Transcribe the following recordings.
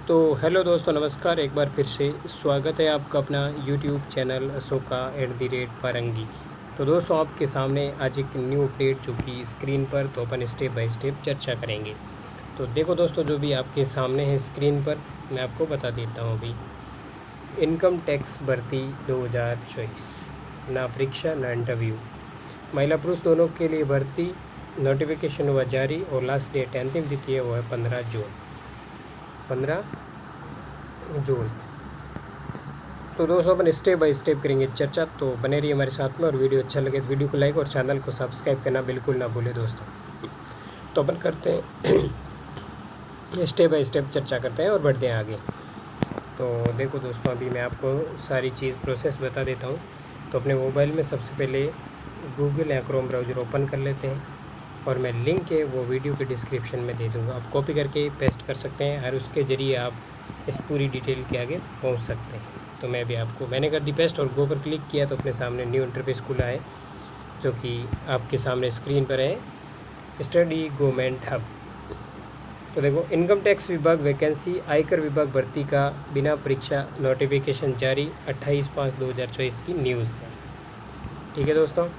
तो हेलो दोस्तों, नमस्कार। एक बार फिर से स्वागत है आपका अपना यूट्यूब चैनल अशोका @पारंगी। तो दोस्तों, आपके सामने आज एक न्यू अपडेट जो कि स्क्रीन पर, तो अपन स्टेप बाय स्टेप चर्चा करेंगे। तो देखो दोस्तों, जो भी आपके सामने है स्क्रीन पर, मैं आपको बता देता हूँ अभी। इनकम टैक्स भर्ती 2024, ना परीक्षा ना इंटरव्यू, महिला पुरुष दोनों के लिए भर्ती नोटिफिकेशन हुआ जारी और लास्ट डेट अंतिम तिथि है वो है 15 जून। तो दोस्तों, अपन स्टेप बाय स्टेप करेंगे चर्चा, तो बने रहिए हमारे साथ में। और वीडियो अच्छा लगे तो वीडियो को लाइक और चैनल को सब्सक्राइब करना बिल्कुल ना भूलें दोस्तों। तो अपन करते हैं स्टेप बाय स्टेप चर्चा करते हैं और बढ़ते हैं आगे। तो देखो दोस्तों, अभी मैं आपको सारी चीज़ प्रोसेस बता देता हूँ। तो अपने मोबाइल में सबसे पहले गूगल या क्रोम ब्राउज़र ओपन कर लेते हैं और मैं लिंक है वो वीडियो के डिस्क्रिप्शन में दे दूँगा। आप कॉपी करके पेस्ट कर सकते हैं और उसके ज़रिए आप इस पूरी डिटेल के आगे पहुँच सकते हैं। तो मैंने कर दी पेस्ट और गो पर क्लिक किया तो अपने सामने न्यू इंटरफेस खुला है, जो कि आपके सामने स्क्रीन पर है, स्टडी गवर्नमेंट हब। तो देखो, इनकम टैक्स विभाग वैकेंसी, आयकर विभाग भर्ती का बिना परीक्षा नोटिफिकेशन जारी 28/5/2024 की न्यूज़ है। ठीक है दोस्तों,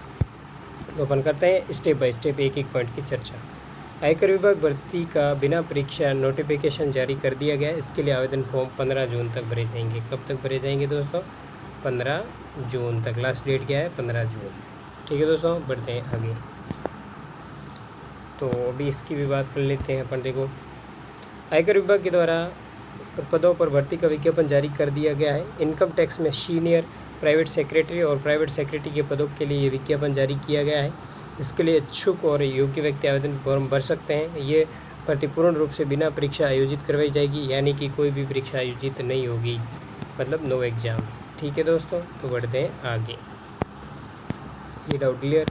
तो अपन करते हैं स्टेप बाय स्टेप एक एक पॉइंट की चर्चा। आयकर विभाग भर्ती का बिना परीक्षा नोटिफिकेशन जारी कर दिया गया है। इसके लिए आवेदन फॉर्म 15 जून तक भरे जाएंगे। कब तक भरे जाएंगे दोस्तों? 15 जून तक। लास्ट डेट क्या है? 15 जून। ठीक है दोस्तों, बढ़ते हैं आगे। तो अभी इसकी भी बात कर लेते हैं अपन। देखो, आयकर विभाग के द्वारा पदों पर भर्ती का विज्ञापन जारी कर दिया गया है। इनकम टैक्स में सीनियर प्राइवेट सेक्रेटरी और प्राइवेट सेक्रेटरी के पदों के लिए ये विज्ञापन जारी किया गया है। इसके लिए इच्छुक और योग्य व्यक्ति आवेदन फॉर्म भर सकते हैं। ये भर्ती पूर्ण रूप से बिना परीक्षा आयोजित करवाई जाएगी, यानी कि कोई भी परीक्षा आयोजित नहीं होगी, मतलब नो एग्ज़ाम। ठीक है दोस्तों, तो बढ़ते हैं आगे। ये डाउट क्लियर?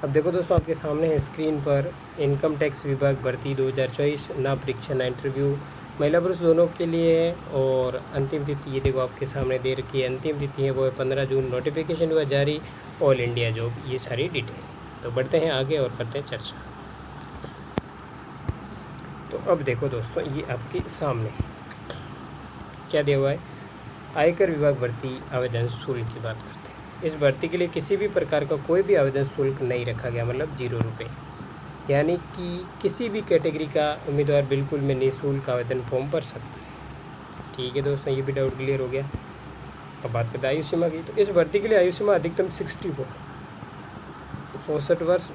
अब देखो दोस्तों, आपके सामने है स्क्रीन पर इनकम टैक्स विभाग भर्ती 2024, ना परीक्षा ना इंटरव्यू, महिला पुरुष दोनों के लिए है। और अंतिम तिथि ये देखो आपके सामने दे रखी है, अंतिम तिथि है वो है 15 जून। नोटिफिकेशन हुआ जारी, ऑल इंडिया जॉब, ये सारी डिटेल। तो बढ़ते हैं आगे और करते हैं चर्चा। तो अब देखो दोस्तों, ये आपके सामने क्या दिया हुआ है। आयकर विभाग भर्ती आवेदन शुल्क की बात करते हैं। इस भर्ती के लिए किसी भी प्रकार का कोई भी आवेदन शुल्क नहीं रखा गया, मतलब 0 रुपये। यानी कि किसी भी कैटेगरी का उम्मीदवार बिल्कुल में निःशुल्क आवेदन फॉर्म भर सकता है। ठीक है दोस्तों, ये भी डाउट क्लियर हो गया। अब बात करते हैं आयु सीमा की। तो इस भर्ती के लिए आयु सीमा अधिकतम 64 वर्ष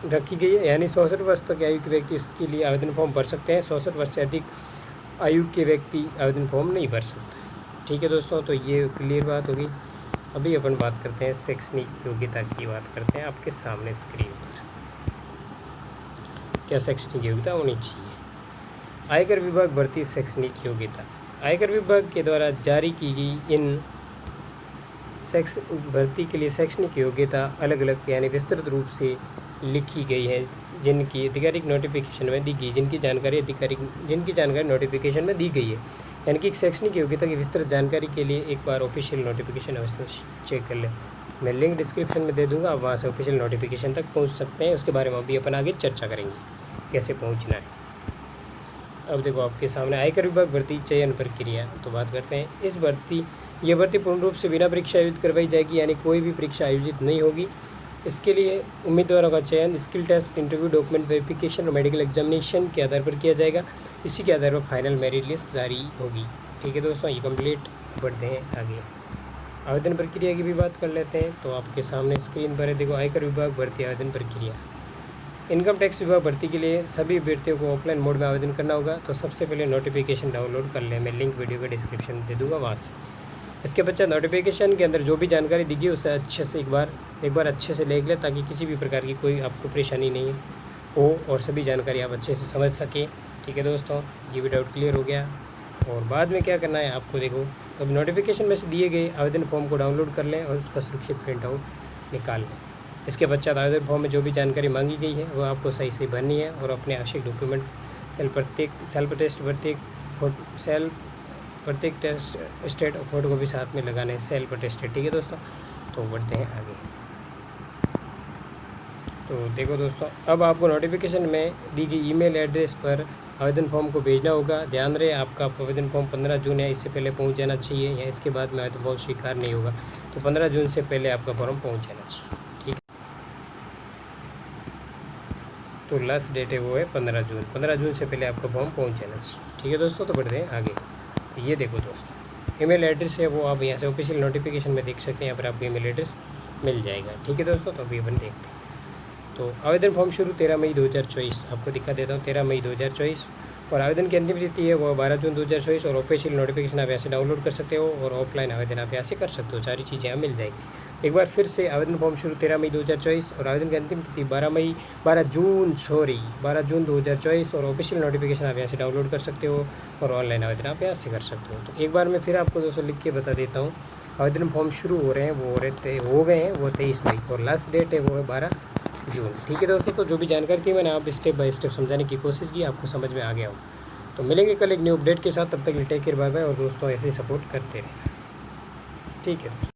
रखी गई है, यानी 64 वर्ष तक आयु के व्यक्ति इसके लिए आवेदन फॉर्म भर सकते हैं। 64 वर्ष से अधिक आयु के व्यक्ति आवेदन फॉर्म नहीं भर सकता है। ठीक है दोस्तों, तो ये क्लियर बात होगी। अभी अपन बात करते हैं शैक्षणिक योग्यता की। बात करते हैं आपके सामने स्क्रीन पर, क्या शैक्षणिक योग्यता होनी चाहिए। आयकर विभाग भर्ती शैक्षणिक योग्यता। आयकर विभाग के द्वारा जारी की गई इन भर्ती के लिए शैक्षणिक योग्यता अलग अलग यानी विस्तृत रूप से लिखी गई है, जिनकी आधिकारिक नोटिफिकेशन में दी गई, जिनकी जानकारी नोटिफिकेशन में दी गई है। यानी कि शैक्षणिक योग्यता की विस्तृत जानकारी के लिए एक बार ऑफिशियल नोटिफिकेशन अवश्य चेक कर लें। मैं लिंक डिस्क्रिप्शन में दे दूंगा, आप वहाँ से ऑफिशियल नोटिफिकेशन तक पहुँच सकते हैं। उसके बारे में अभी अपन आगे चर्चा करेंगे कैसे पहुँचना है। अब देखो आपके सामने आयकर विभाग भर्ती चयन प्रक्रिया। तो बात करते हैं यह भर्ती पूर्ण रूप से बिना परीक्षा आयोजित करवाई जाएगी, यानी कोई भी परीक्षा आयोजित नहीं होगी। इसके लिए उम्मीदवारों का चयन skill test, interview, document verification और मेडिकल एग्जामिनेशन के आधार पर किया जाएगा। इसी के आधार पर फाइनल मेरिट लिस्ट जारी होगी। ठीक है दोस्तों, ये कंप्लीट। बढ़ते हैं आगे, आवेदन प्रक्रिया की भी बात कर लेते हैं। तो आपके सामने स्क्रीन पर है, देखो, आयकर विभाग भर्ती आवेदन प्रक्रिया। इनकम टैक्स विभाग भर्ती के लिए सभी अभ्यर्थियों को ऑफलाइन मोड में आवेदन करना होगा। तो सबसे पहले नोटिफिकेशन डाउनलोड कर लें, मैं लिंक वीडियो के डिस्क्रिप्शन में दे दूँगा वहाँ से। इसके पश्चात नोटिफिकेशन के अंदर जो भी जानकारी दी गई उसे अच्छे से एक बार अच्छे से देख लें, ताकि किसी भी प्रकार की कोई आपको परेशानी नहीं हो और सभी जानकारी आप अच्छे से समझ सकें। ठीक है दोस्तों, ये भी डाउट क्लियर हो गया। और बाद में क्या करना है आपको, देखो, तो नोटिफिकेशन में से दिए गए आवेदन फॉर्म को डाउनलोड कर लें और उसका सुरक्षित प्रिंट आउट निकाल लें। इसके पश्चात आवेदन फॉर्म में जो भी जानकारी मांगी गई है वो आपको सही से भरनी है और अपने आवश्यक डॉक्यूमेंट प्रत्येक टेस्ट स्टेट फोटो को भी साथ में लगाने सेल्फ अटेस्टेड। ठीक है दोस्तों, तो बढ़ते हैं आगे। तो देखो दोस्तों, अब आपको नोटिफिकेशन में दी गई ईमेल एड्रेस पर आवेदन फॉर्म को भेजना होगा। ध्यान रहे आपका आवेदन फॉर्म 15 जून या इससे पहले पहुंच जाना चाहिए, या इसके बाद में आवेदन फॉर्म स्वीकार नहीं होगा। तो 15 जून से पहले आपका फॉर्म पहुंच जाना चाहिए, ठीक है। तो लास्ट डेट है वो है 15 जून। 15 जून से पहले आपका फॉर्म पहुंच जाना चाहिए, ठीक है दोस्तों। तो बढ़ते हैं आगे। ये देखो दोस्तों, ईमेल एड्रेस है वो आप यहाँ से ऑफिशियल नोटिफिकेशन में देख सकते हैं। यहाँ पर आपको ईमेल एड्रेस मिल जाएगा, ठीक है दोस्तों। तो अभी अपन देखते हैं। तो आवेदन फॉर्म शुरू 13 मई 2024, आपको दिखा देता हूँ 13 मई 2024, और आवेदन की अंतिम तिथि है वो 12 जून 2024। और ऑफिशियल नोटिफिकेशन आप यहाँ से डाउनलोड कर सकते हो, और ऑफलाइन आवेदन आप यहाँ से कर सकते हो। सारी चीज़ें यहाँ मिल जाएगी। एक बार फिर से आवेदन फॉर्म शुरू 13 मई 2024, और आवेदन की अंतिम तिथि 12 जून 2024। और ऑफिशियल नोटिफिकेशन आप यहाँ से डाउनलोड कर सकते हो, और ऑनलाइन आवेदन आप यहाँ से कर सकते हो। तो एक बार मैं फिर आपको दोस्तों लिख के बता देता हूँ। आवेदन फॉर्म शुरू हो रहे हैं वो हो गए हैं वो 23 मई, और लास्ट डेट है वो है 12 जून, ठीक है दोस्तों। तो जो भी जानकारी थी मैंने आप स्टेप बाय स्टेप समझाने की कोशिश की, आपको समझ में आ गया हो। तो मिलेंगे कल एक न्यू अपडेट के साथ, तब तक टेक केयर, बाय बाय। और दोस्तों ऐसे ही सपोर्ट करते रहें, ठीक है।